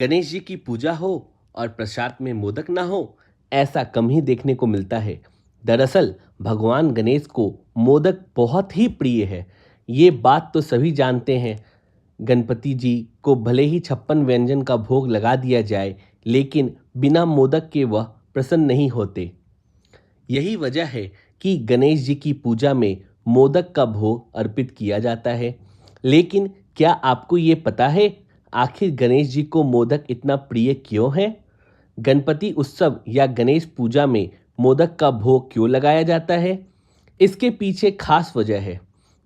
गणेश जी की पूजा हो और प्रसाद में मोदक ना हो, ऐसा कम ही देखने को मिलता है। दरअसल भगवान गणेश को मोदक बहुत ही प्रिय है। ये बात तो सभी जानते हैं। गणपति जी को भले ही 56 व्यंजन का भोग लगा दिया जाए, लेकिन बिना मोदक के वह प्रसन्न नहीं होते। यही वजह है कि गणेश जी की पूजा में मोदक का भोग अर्पित किया जाता है। लेकिन क्या आपको ये पता है आखिर गणेश जी को मोदक इतना प्रिय क्यों है? गणपति उत्सव या गणेश पूजा में मोदक का भोग क्यों लगाया जाता है? इसके पीछे खास वजह है।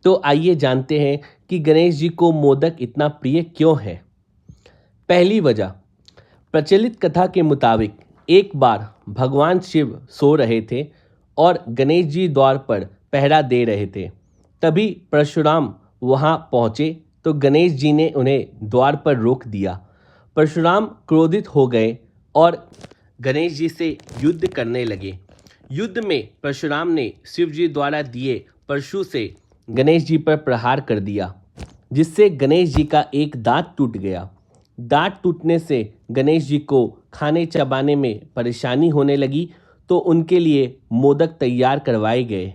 तो आइए जानते हैं कि गणेश जी को मोदक इतना प्रिय क्यों है। पहली वजह, प्रचलित कथा के मुताबिक एक बार भगवान शिव सो रहे थे और गणेश जी द्वार पर पहरा दे रहे थे। तभी परशुराम वहां पहुंचे तो गणेश जी ने उन्हें द्वार पर रोक दिया। परशुराम क्रोधित हो गए और गणेश जी से युद्ध करने लगे। युद्ध में परशुराम ने शिव जी द्वारा दिए परशु से गणेश जी पर प्रहार कर दिया, जिससे गणेश जी का एक दांत टूट गया। दांत टूटने से गणेश जी को खाने चबाने में परेशानी होने लगी, तो उनके लिए मोदक तैयार करवाए गए।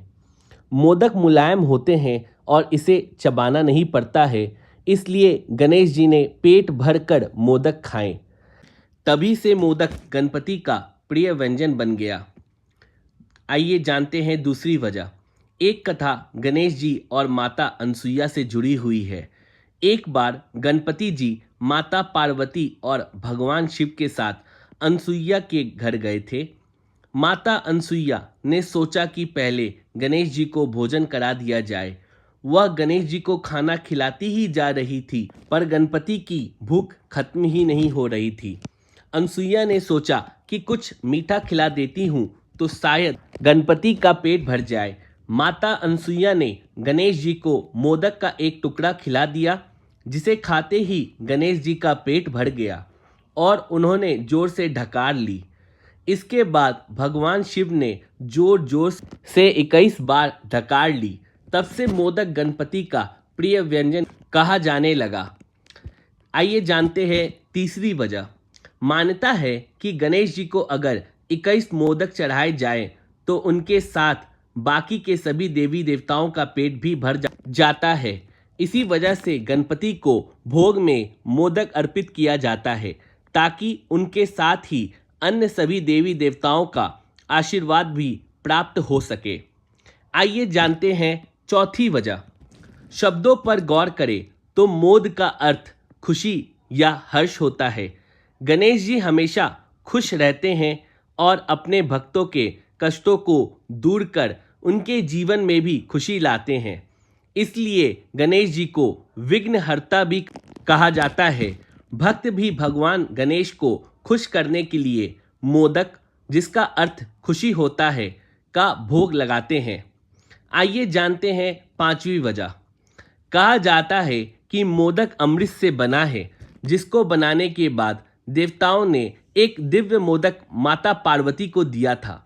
मोदक मुलायम होते हैं और इसे चबाना नहीं पड़ता है, इसलिए गणेश जी ने पेट भरकर मोदक खाएं। तभी से मोदक गणपति का प्रिय व्यंजन बन गया। आइए जानते हैं दूसरी वजह। एक कथा गणेश जी और माता अनसुईया से जुड़ी हुई है। एक बार गणपति जी माता पार्वती और भगवान शिव के साथ अनसुईया के घर गए थे। माता अनसुईया ने सोचा कि पहले गणेश जी को भोजन करा दिया जाए। वह गणेश जी को खाना खिलाती ही जा रही थी, पर गणपति की भूख खत्म ही नहीं हो रही थी। अनसुईया ने सोचा कि कुछ मीठा खिला देती हूँ तो शायद गणपति का पेट भर जाए। माता अनसुईया ने गणेश जी को मोदक का एक टुकड़ा खिला दिया, जिसे खाते ही गणेश जी का पेट भर गया और उन्होंने जोर से ढकार ली। इसके बाद भगवान शिव ने जोर जोर से 21 बार ढकार ली। तब से मोदक गणपति का प्रिय व्यंजन कहा जाने लगा। आइए जानते हैं तीसरी वजह। मान्यता है कि गणेश जी को अगर 21 मोदक चढ़ाए जाए तो उनके साथ बाकी के सभी देवी देवताओं का पेट भी भर जाता है। इसी वजह से गणपति को भोग में मोदक अर्पित किया जाता है, ताकि उनके साथ ही अन्य सभी देवी देवताओं का आशीर्वाद भी प्राप्त हो सके। आइए जानते हैं चौथी वजह। शब्दों पर गौर करें तो मोद का अर्थ खुशी या हर्ष होता है। गणेश जी हमेशा खुश रहते हैं और अपने भक्तों के कष्टों को दूर कर उनके जीवन में भी खुशी लाते हैं। इसलिए गणेश जी को विघ्नहर्ता भी कहा जाता है। भक्त भी भगवान गणेश को खुश करने के लिए मोदक, जिसका अर्थ खुशी होता है, का भोग लगाते हैं। आइए जानते हैं पांचवी वजह। कहा जाता है कि मोदक अमृत से बना है, जिसको बनाने के बाद देवताओं ने एक दिव्य मोदक माता पार्वती को दिया था।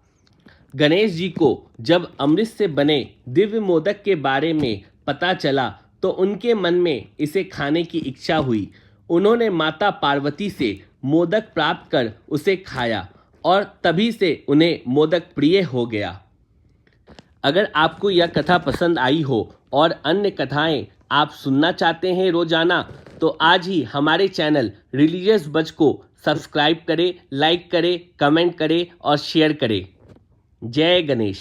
गणेश जी को जब अमृत से बने दिव्य मोदक के बारे में पता चला तो उनके मन में इसे खाने की इच्छा हुई। उन्होंने माता पार्वती से मोदक प्राप्त कर उसे खाया और तभी से उन्हें मोदक प्रिय हो गया। अगर आपको यह कथा पसंद आई हो और अन्य कथाएं आप सुनना चाहते हैं रोजाना, तो आज ही हमारे चैनल रिलीजियस बज को सब्सक्राइब करें, लाइक करें, कमेंट करें और शेयर करें। जय गणेश।